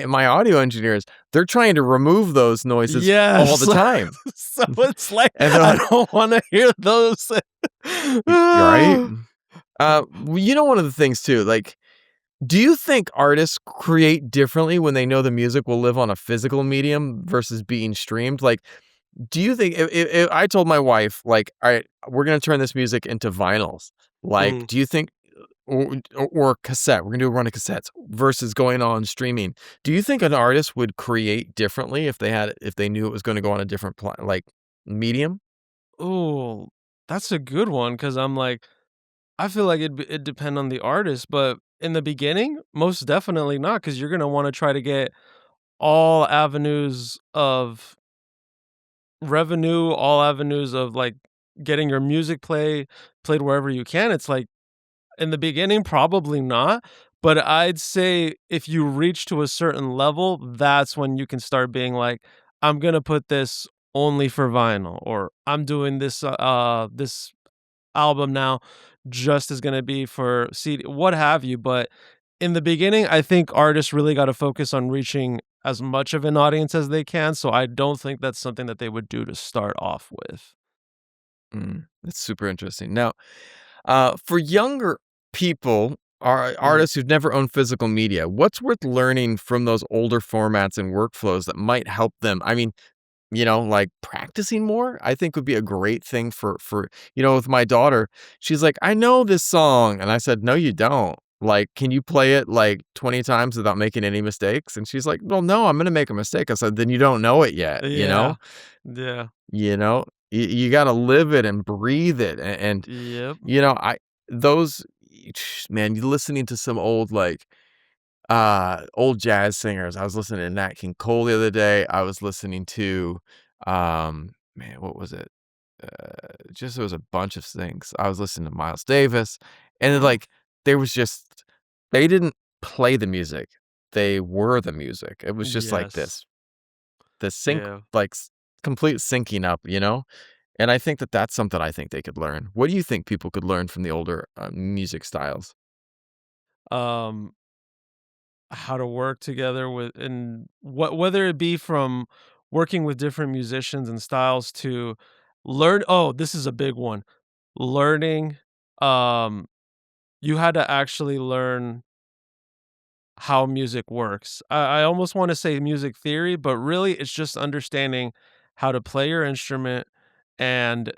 my audio engineers, they're trying to remove those noises all Yes. the time, So it's like, and they're I like don't wanna hear those. you're right? Ah. Well, one of the things too, like, do you think artists create differently when they know the music will live on a physical medium versus being streamed? Like, do you think if I told my wife, like, "All right, we're gonna turn this music into vinyls," like, Mhm. do you think or cassette, we're gonna do a run of cassettes versus going on streaming. Do you think an artist would create differently if they knew it was gonna go on a different medium? Ooh, that's a good one because 'cause I'm like I feel like it depend on the artist, but in the beginning, most definitely not, because you're gonna wanna try to get all avenues of revenue, all avenues of, like, getting your music played wherever you can. It's like, in the beginning, probably not, but I'd say if you reach to a certain level, that's when you can start being like, "I'm gonna put this only for vinyl," or, "I'm doing this album now just is gonna be for CD," what have you, but in the beginning, I think artists really gotta focus on reaching as much of an audience as they can, so I don't think that's something that they would do to start off with. That's super interesting. Now, for younger people, Mhm. artists who've never owned physical media, what's worth learning from those older formats and workflows that might help them? I mean, like practicing more, I think would be a great thing with my daughter. She's like, "I know this song." And I said, "No, you don't. Like, can you play it like 20 times without making any mistakes?" And she's like, "Well, no, I'm going to make a mistake." I said, "Then you don't know it yet, you know?" Yeah. Yeah. You know, you got to live it and breathe it. And, Yep. I, those, man, you listening to some old jazz singers. I was listening to Nat King Cole the other day. I was listening to, man, what was it? Just there was a bunch of things. I was listening to Miles Davis, and Mm. there was just they didn't play the music. They were the music. It was just like Yes. this, the sync, Yeah. complete syncing up. And I think that that's something I think they could learn. What do you think people could learn from the older music styles? Um, how to work together with and whether it be from working with different musicians and styles to this is a big one. Learning, um, you had to actually learn how music works. I almost wanna say music theory, but really it's just understanding how to play your instrument and,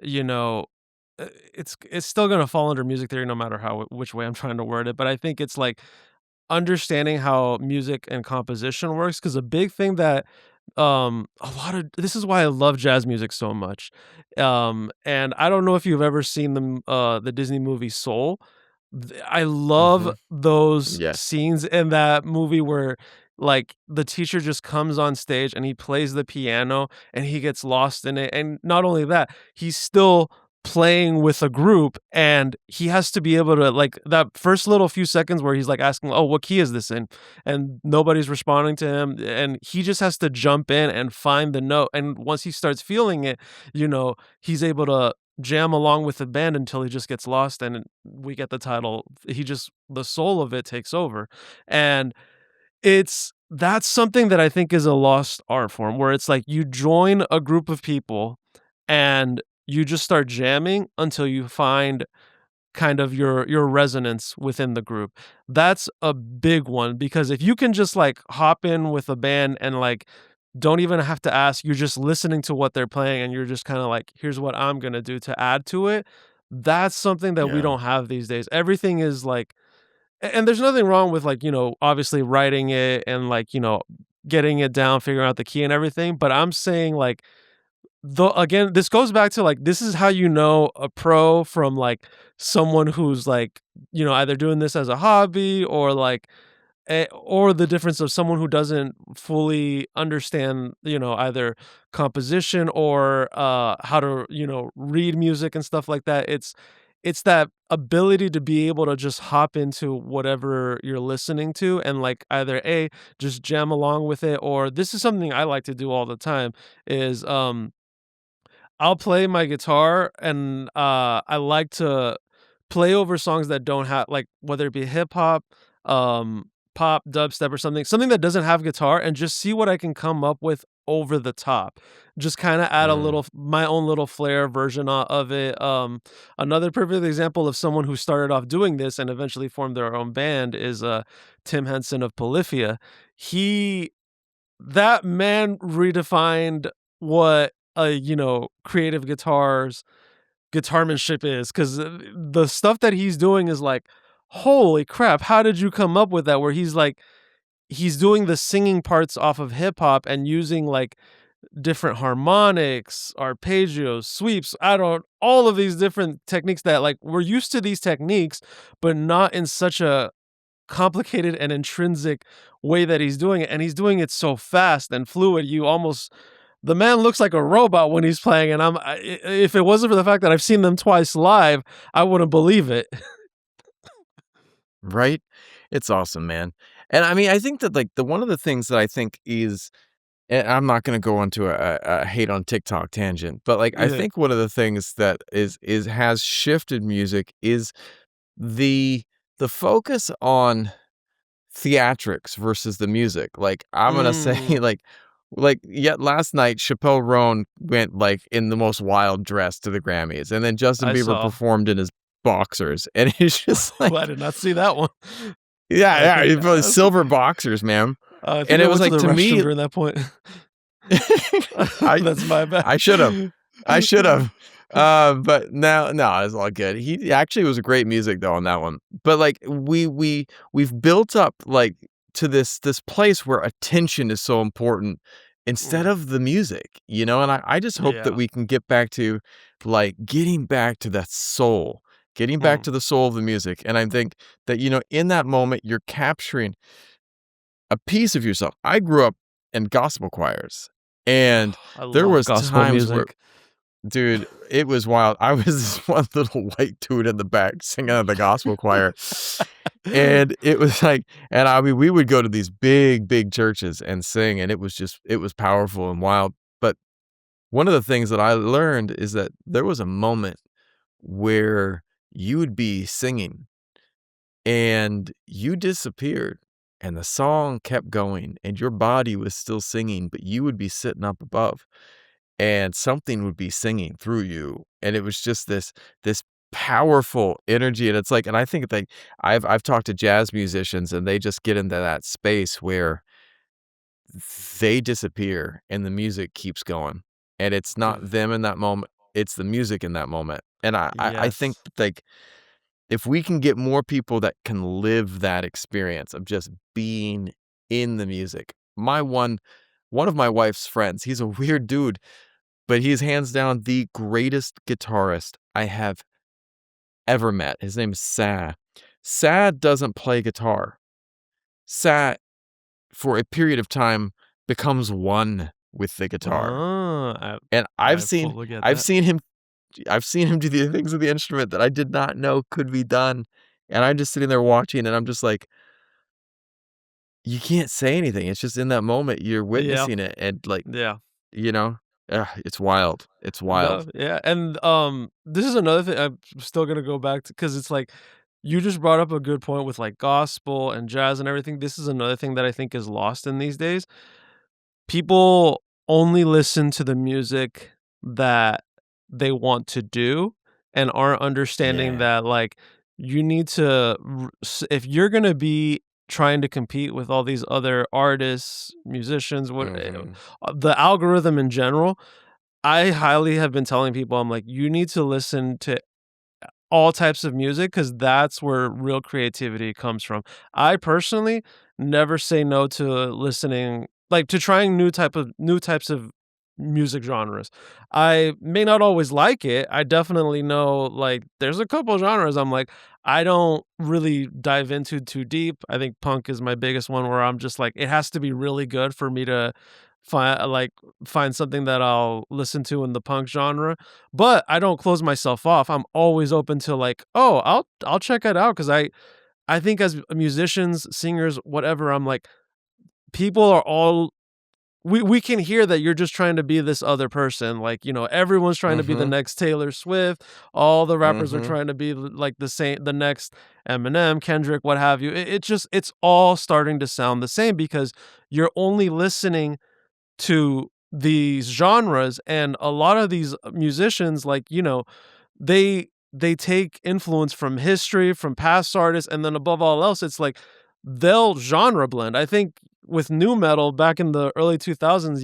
it's still gonna fall under music theory no matter which way I'm trying to word it, but I think it's like understanding how music and composition works, because a big thing that, a lot of this is why I love jazz music so much, and I don't know if you've ever seen the Disney movie Soul. I love Mhm. those Yes. scenes in that movie where, like, the teacher just comes on stage and he plays the piano and he gets lost in it, and not only that, he's still playing with a group, and he has to be able to, like, that first little few seconds where he's, like, asking, "Oh, what key is this in?" And nobody's responding to him, and he just has to jump in and find the note, and once he starts feeling it, he's able to jam along with the band until he just gets lost, and we get the title. The soul of it takes over, and that's something that I think is a lost art form, where it's like you join a group of people and you just start jamming until you find kind of your resonance within the group. That's a big one, because if you can just, like, hop in with a band and, like, don't even have to ask, you're just listening to what they're playing and you're just kinda like, "Here's what I'm gonna do to add to it." That's something that we Yeah. don't have these days. Everything is like and there's nothing wrong with, like, obviously writing it and, like, getting it down, figuring out the key and everything, but I'm saying, like, though again, this goes back to, like, this is how you know a pro from, like, someone who's, like, either doing this as a hobby or, like, or the difference of someone who doesn't fully understand, either composition or how to, read music and stuff like that. It's that ability to be able to just hop into whatever you're listening to and, like, either A, just jam along with it, or this is something I like to do all the time is I'll play my guitar and I like to play over songs that don't have, like, whether it be hip hop, pop, dubstep, or something that doesn't have guitar, and just see what I can come up with over the top. Just kind of add a Mm. little my own little flair version of it. Another perfect example of someone who started off doing this and eventually formed their own band is Tim Henson of Polyphia. He That man redefined what creative guitarmanship is, 'cause, the stuff that he's doing is like, "Holy crap, how did you come up with that?" Where he's like he's doing the singing parts off of hip hop and using, like, different harmonics, arpeggios, sweeps, I don't all of these different techniques that like we're used to these techniques, but not in such a complicated and intrinsic way that he's doing it. And he's doing it so fast and fluid. You almost the man looks like a robot when he's playing. And if it wasn't for the fact that I've seen them twice live, I wouldn't believe it. Right? It's awesome, man. And I mean, I think that like the one of the things that I think is, and I'm not going to go into a hate on TikTok tangent, but like I Yeah. think one of the things that is has shifted music is the focus on theatrics versus the music. Like I'm gonna say Mm, yet last night Chappelle Roan went like in the most wild dress to the Grammys, and then Justin I Bieber saw. performed in his boxers, and it's just I like did not see that one. yeah, I yeah, think he put silver boxers, man. I And think I it was went to like the to restroom me, during that point. I That's my bad. I should have. I should have. But no, it's all good. He actually was a great music though on that one. But like we've built up like to this place where attention is so important instead Mm, of the music, you know? And I just hope that yeah. we can get back to like getting back to that soul, getting back Mm. to the soul of the music. And I think that, you know, in that moment, you're capturing a piece of yourself. I grew up in gospel choirs, and I there love was gospel times where, music. dude, it was wild. I was this one little white dude in the back singing in the gospel choir, and it was like, and I mean, we would go to these big churches and sing, and it was powerful and wild. But one of the things that I learned is that there was a moment where you would be singing and you disappeared and the song kept going and your body was still singing, but you would be sitting up above and something would be singing through you. And it was just this powerful energy. And it's like, and I think like I've talked to jazz musicians and they just get into that space where they disappear and the music keeps going. And it's not Dude, them in that moment, it's the music in that moment. And I think yes. like if we can get more people that can live that experience of just being in the music. One of my wife's friends, he's a weird dude, but he's hands down the greatest guitarist I have ever met. His name is Sa. Sa doesn't play guitar. Sa, for a period of time, becomes one with the guitar. Oh, I And I fully get I've that. seen him I've seen him do the things with the instrument that I did not know could be done. And I'm just sitting there watching and I'm just like, you can't say anything. It's just in that moment you're Yeah, witnessing it and like, yeah. you know, it's wild. It's No, wild. yeah, and, this is another thing I'm still gonna go back to because it's like, you just brought up a good point with, like, gospel and jazz and everything. This is another thing that I think is lost in these days. People only listen to the music that they want to do and aren't understanding Yeah. that, like, you need to if you're gonna be trying to compete with all these other artists, musicians, Mhm. the algorithm in general, I highly have been telling people, I'm like, "You need to listen to all types of music because that's where real creativity comes from." I personally never say no to listening like, to trying new types of music genres. I may not always like it. I definitely know, like, there's a couple genres I'm like, I don't really dive into too deep. I think punk is my biggest one where I'm just like, it has to be really good for me to find something that I'll listen to in the punk genre. But I don't close myself off. I'm always open to like, "Oh, I'll check it out because I think as musicians, singers, whatever, I'm like, people are all we can hear that you're just trying to be this other person, like, everyone's trying to be the Mhm. next Taylor Swift, all the rappers are Mhm. trying to be like the next Eminem, Kendrick, what have you. It's all starting to sound the same because you're only listening to these genres and a lot of these musicians like they take influence from history from past artists and then above all else it's like they'll genre blend. I think with new metal back in the early 2000s,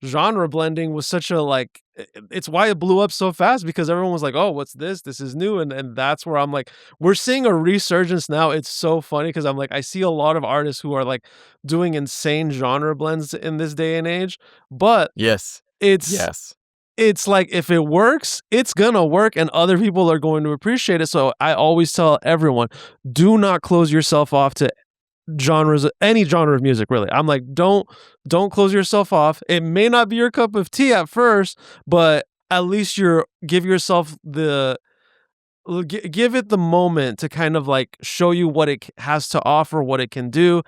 genre blending was such a like it's why it blew up so fast because everyone was like, "Oh, what's this? This is new." And that's where I'm like we're seeing a resurgence now. It's so funny because I'm like I see a lot of artists who are like doing insane genre blends in this day and age, but Yes. it's Yes. it's like if it works, it's gonna work and other people are going to appreciate it. So I always tell everyone, do not close yourself off to genres, any genre of music really. I'm like, don't close yourself off. It may not be your cup of tea at first, but at least you're give yourself the give it the moment to kind of like show you what it has to offer, what it can do.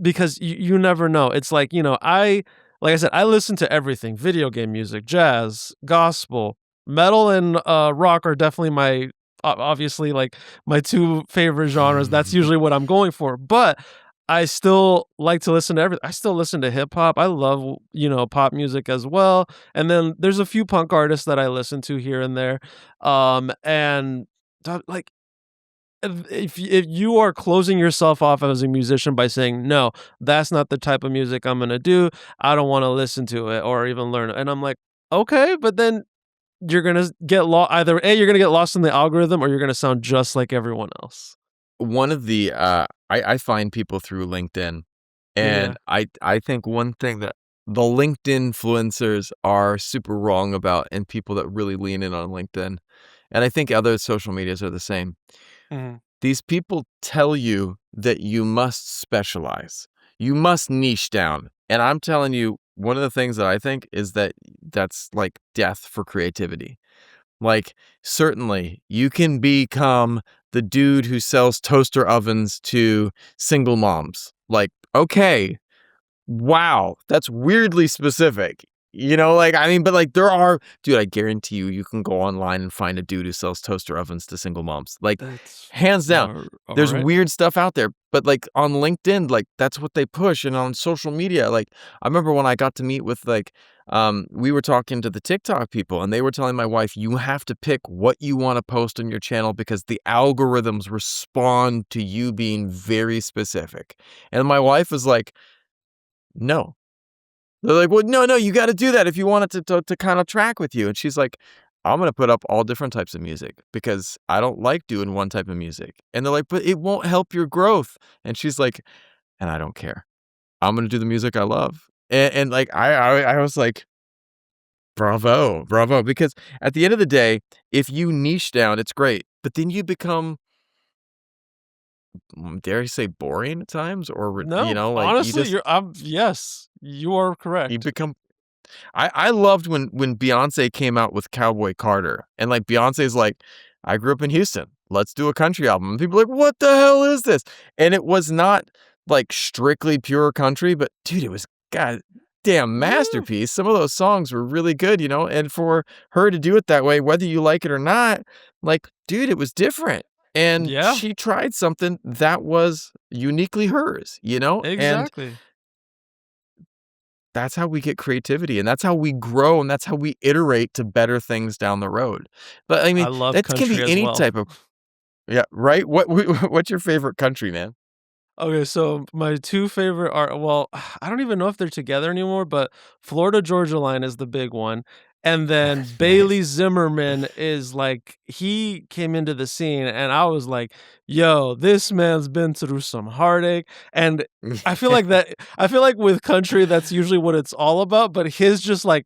Because you never know. It's like, like I said, I listen to everything: video game music, jazz, gospel, metal, and rock are definitely my obviously like my two favorite genres. That's usually what I'm going for. But I still like to listen to everything. I still listen to hip hop. I love, pop music as well. And then there's a few punk artists that I listen to here and there. And like if you are closing yourself off as a musician by saying, "No, that's not the type of music I'm gonna do. I don't wanna listen to it or even learn it." And I'm like, "Okay," but then you're gonna get lost. Either A, you're gonna get lost in the algorithm or you're gonna sound just like everyone else. One of the, I find people through LinkedIn, Yeah. and I think one thing that the LinkedIn influencers are super wrong about, and people that really lean in on LinkedIn, and I think other social medias are the same. Mhm. These people tell you that you must specialize. You must niche down. And I'm telling you, one of the things that I think is that that's like death for creativity. Like, certainly, you can become the dude who sells toaster ovens to single moms. Like, okay, wow, that's weirdly specific. Like, I mean, but like dude, I guarantee you, you can go online and find a dude who sells toaster ovens to single moms. Like, That's hands down, there's alright. weird stuff out there, but like on LinkedIn, like that's what they push. And on social media, like I remember when I got to meet with we were talking to the TikTok people and they were telling my wife, you have to pick what you want to post on your channel because the algorithms respond to you being very specific. And my wife was like, no. They're like, "Well, no, you gotta do that if you want it to kinda track with you." And she's like, "I'm gonna put up all different types of music because I don't like doing one type of music." And they're like, "But it won't help your growth." And she's like, "And I don't care. I'm gonna do the music I love." And like, I was like, "Bravo, bravo." Because at the end of the day, if you niche down, it's great, but then you become, dare I say, boring at times or, No, like, honestly, yes, you are you correct. become I loved when Beyoncé came out with Cowboy Carter, and, like, Beyoncé's like, "I grew up in Houston. Let's do a country album." And people are like, "What the hell is this?" And it was not, like, strictly pure country, but, dude, it was goddamn Yeah. masterpiece. Some of those songs were really good, and for her to do it that way, whether you like it or not, like, dude, it was different. And Yeah, she tried something that was uniquely hers. And exactly. that's how we get creativity, and that's how we grow, and that's how we iterate to better things down the road. But, I I mean, love that can country be as any well. type of. Yeah, right? What's your favorite country, man? Okay, so my 2 favorite are well, I don't even know if they're together anymore, but Florida Georgia Line is the big one, and then Bailey Nice. Zimmerman is like he came into the scene, and I was like, "Yo, this man's been through some heartache," and I feel like with country, that's usually what it's all about, but his just like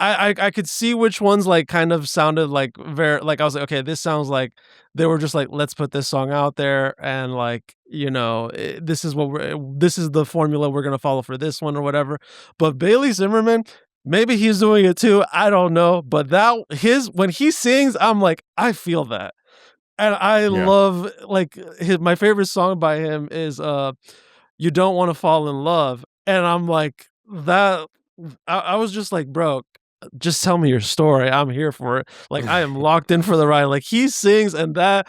I could see which ones, like, kind of sounded like very like, I was like, "Okay, this sounds like they were just like, 'Let's put this song out there, and, like, this is the formula we're gonna follow for this one,' or whatever." But Bailey Zimmerman, maybe he's doing it too, I don't know, but that his when he sings, I'm like, "I feel that." And I Yeah. love, like, his my favorite song by him is, "You Don't Wanna Fall in Love," and I'm like, that I was just like, "Bro, just tell me your story. I'm here for it." Like, I am locked in for the ride. Like, he sings, and that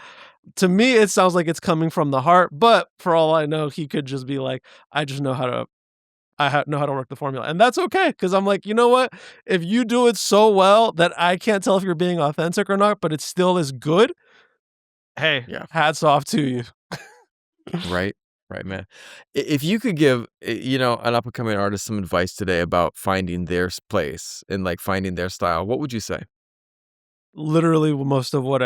to me, it sounds like it's coming from the heart, but for all I know, he could just be like, "I just know how to know how to work the formula," and that's okay because 'cause I'm like, "You know what? If you do it so well that I can't tell if you're being authentic or not, but it still is good, hey, Yeah. hats off to you." Right? Right, man. If you could give, an up and coming artist some advice today about finding their place and like finding their style, what would you say? Literally most of what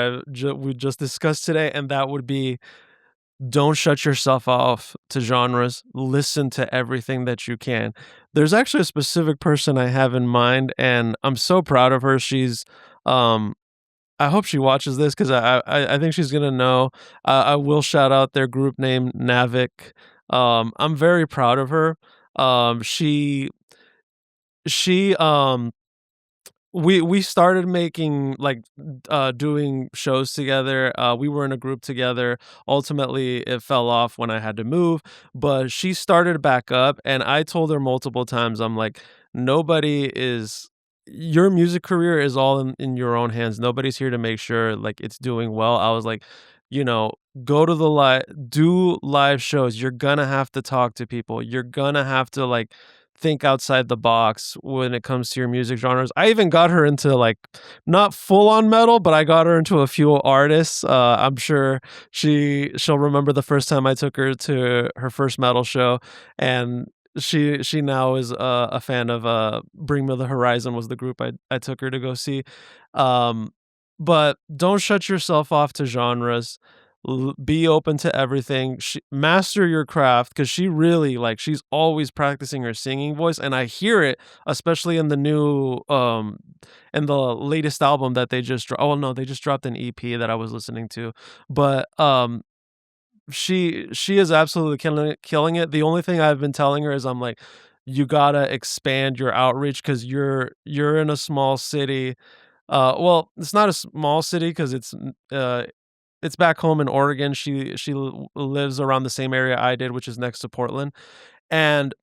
we just discussed today, and that would be don't shut yourself off to genres. Listen to everything that you can. There's actually a specific person I have in mind, and I'm so proud of her. Um, I hope she watches this because I think she's gonna know. I will shout out their group name, Navik. I'm very proud of her. She we started making doing shows together. We were in a group together. Ultimately, it fell off when I had to move, but she started back up, and I told her multiple times, I'm like, nobody is your music career is all in your own hands. Nobody's here to make sure like it's doing well. I was like, you know, go to the do live shows. You're gonna have to talk to people. You're gonna have to like think outside the box when it comes to your music genres. I even got her into like not full on metal, but I got her into a few artists. I'm sure she'll remember the first time I took her to her first metal show, and she now is a fan of Bring Me the Horizon was the group I took her to go see. Um, but don't shut yourself off to genres. Be open to everything. Master your craft because she really like she's always practicing her singing voice, and I hear it, especially in the new in the latest album that they just oh no, they just dropped an EP that I was listening to, but she is absolutely killing it. The only thing I've been telling her is I'm like, you gotta expand your outreach because you're in a small city. Well, it's not a small city because it's back home in Oregon. She lives around the same area I did, which is next to Portland. And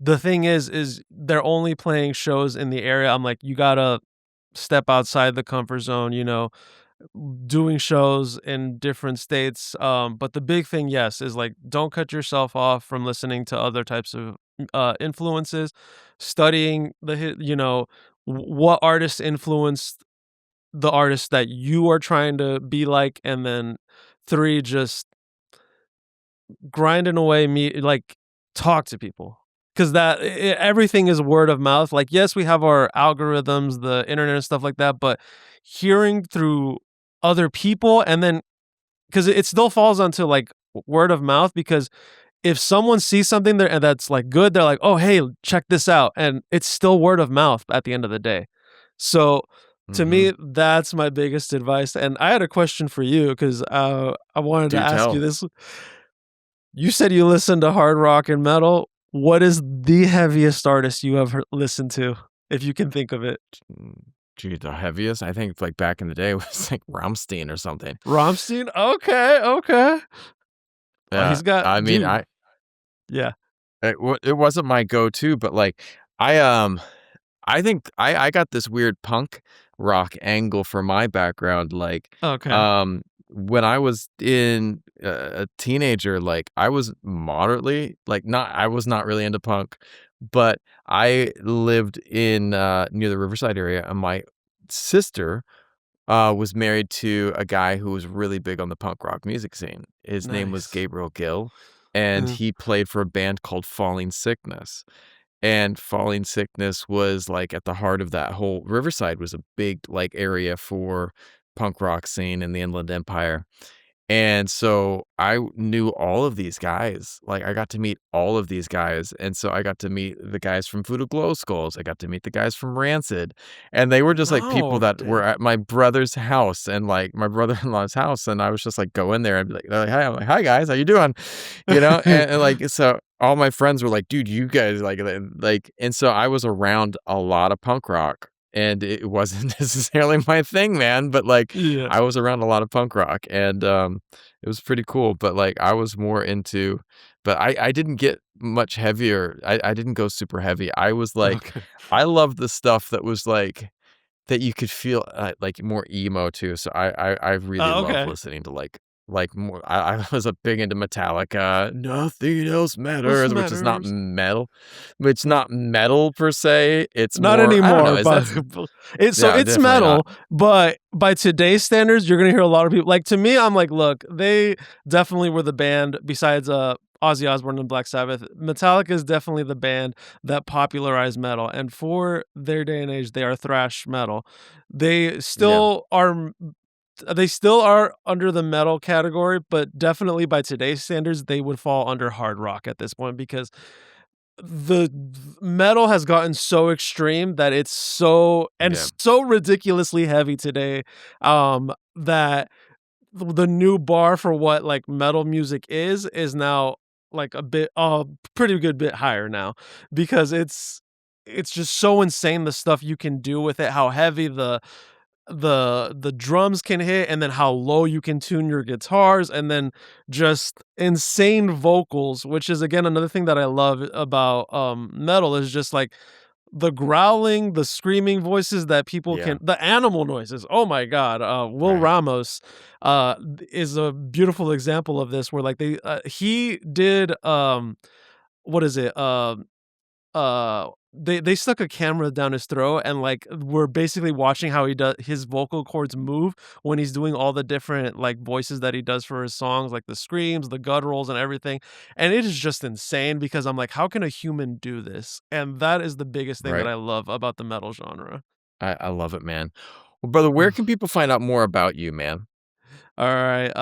the thing is they're only playing shows in the area. I'm like, you gotta step outside the comfort zone, doing shows in different states. But the big thing, yes, is like don't cut yourself off from listening to other types of influences, studying what artists influenced the artist that you are trying to be like, and then 3, just grinding away talk to people, 'cause everything is word of mouth. Like, yes, we have our algorithms, the internet and stuff like that, but hearing through other people and then 'cause it still falls onto, like, word of mouth because if someone sees something there and that's, like, good, they're like, "Oh, hey, check this out," and it's still word of mouth at the end of the day. So, to Mhm. me, that's my biggest advice, and I had a question for you 'cause, I wanted to Do ask you tell. this. You said you listen to hard rock and metal. What is the heaviest artist you ever listened to, if you can think of it? Mm, Gee, the heaviest, I think, like, back in the day was, like, Rammstein or something. Rammstein? Okay, okay. Oh, Yeah, he's got I mean, dude, yeah. it wasn't my go-to, but, like, I think I got this weird punk rock angle for my background, like, Okay. um, when I was in a teenager, like, I was moderately like, not I was not really into punk, but I lived in, near the Riverside area, and my sister, was married to a guy who was really big on the punk rock music scene. His name was Nice. Gabriel Gill, and Mhm. he played for a band called Falling Sickness. And Falling Sickness was, like, at the heart of that whole Riverside was a big, like, area for punk rock scene in the Inland Empire. And so I knew all of these guys. Like, I got to meet all of these guys, and so I got to meet the guys from Voodoo Glow Skulls, I got to meet the guys from Rancid, and they were just, like, people No, that were damn. at my brother's house and, like, my brother-in-law's house, and I was just, like, go in there and be like they're like, "Hi," I'm like, "Hi, guys, how you doing?" Like, so all my friends were like, "Dude, you guys," and so I was around a lot of punk rock, and it wasn't necessarily my thing, man, but, like, Yeah. I was around a lot of punk rock, and, it was pretty cool, but, like, I was more into but I didn't get much heavier. I didn't go super heavy. I was like Okay. I loved the stuff that was, like that you could feel, like, more emo too, so I really love Okay. listening to, like like, more I was a big into Metallica, "Nothing else This matters," matters. which not metal per se, it's Not more I don't know, anymore, is that but yeah, it's definitely not. metal, but by today's standards, you're gonna hear a lot of people like, to me, I'm like, "Look, they definitely were the band besides, Ozzy Osbourne and Black Sabbath. Metallica is definitely the band that popularized metal, and for their day and age, they are thrash metal. They Yeah, still are they still are under the metal category, but definitely by today's standards, they would fall under hard rock at this point because the metal has gotten so extreme that it's yeah, so ridiculously heavy today, that the new bar for what, like, metal music is now, like, pretty good bit higher now because it's just so insane the stuff you can do with it, how heavy the drums can hit, and then how low you can tune your guitars, and then just insane vocals, which is again another thing that I love about metal is just like the growling, the screaming voices that people yeah, can the animal noises. Oh my god. Will right, Ramos is a beautiful example of this where like he did what is it? They stuck a camera down his throat and, like, we're basically watching how he does his vocal cords move when he's doing all the different, like, voices that he does for his songs, like the screams, the gutturals, and everything, and it is just insane because I'm like, "How can a human do this?" And that is the biggest thing that right. I love about the metal genre. I love it, man. Well, brother, where can people find out more about you, man? Alright,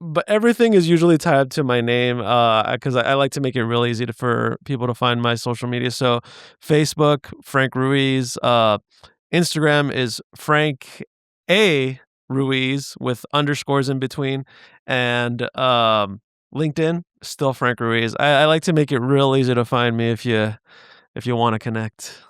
but everything is usually tied to my name, because I like to make it real easy for people to find my social media, so Facebook, Frank Ruiz, Instagram is Frank A. Ruiz with underscores in between, and, LinkedIn, still Frank Ruiz. I like to make it real easy to find me if you wanna connect.